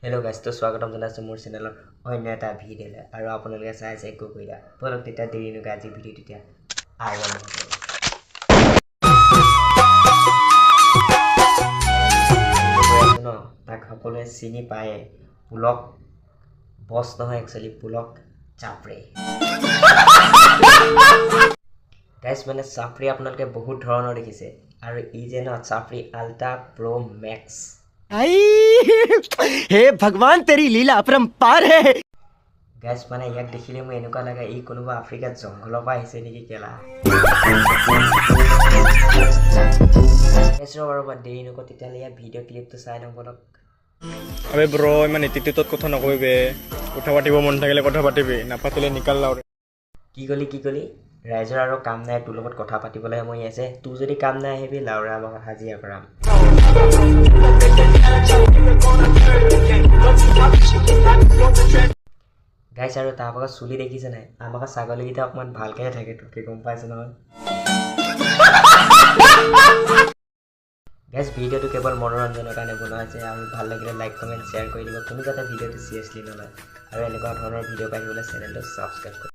Hello' guys তো স্বাগতম জনাইছোঁ মোৰ চেনেলৰ অন্য এটা ভিডিঅ'লৈ আৰু আপোনালোকে চাই আছে একো কৰিলা বলক তেতিয়া দেৰি নকৰি আজি ভিডিঅ' তেতিয়া আৰম্ভ কৰোঁ। ন তাক সকলোৱে চিনি পায়ে পুলক বছ নহয় একচুৱেলি পুলক চাপৰি গাইজ মানে চাপৰি আপোনালোকে বহুত ধৰণৰ দেখিছে আৰু ই যে ন চাপৰি আল্ট্ৰা প্ৰ' মেক্স हे भगवान तेरी लीला अपरंपार है। গাইজ মানে ইয়াক দেখিলে মোৰ এনেকুৱা লাগে ই কোনোবা আফ্ৰিকাত জংঘলৰ পৰা আহিছে নেকি কেলা। বাৰু দেৰি নকৰোঁ তেতিয়াহ'লে ইয়াৰ ভিডিঅ' ক্লিপটো চাই লওঁ বলক। আবে ব্ৰ ইমান এটিটিউডত কথা নকৰিবি কথা পাতিব মন থাকিলে কথা পাতিবি নাপাতিলে নিকাল লাও কি কলি ৰাইজৰ আৰু কাম নাই তোৰ লগত কথা পাতিবলৈ মই আছে তোৰ যদি কাম নাই আহিবি লাউৰা আমাক হাজিৰা কৰাম। গাইছ আৰু তাৰ ভাগত চুলি দেখিছে নাই আমাক ছাগলীকেইটা অকণমান ভালকৈ থাকে তোকে গম পাইছে নহয়। গাইছ ভিডিঅ'টো কেৱল মনোৰঞ্জনৰ কাৰণে বনোৱা হৈছে আৰু ভাল লাগিলে লাইক কমেণ্ট শ্বেয়াৰ কৰি দিব কোনো যাতে ভিডিঅ'টো চিৰিয়াছলি নলয় আৰু এনেকুৱা ধৰণৰ ভিডিঅ' পাই থাকিবলৈ চেনেলটো ছাবস্ক্ৰাইব কৰিব।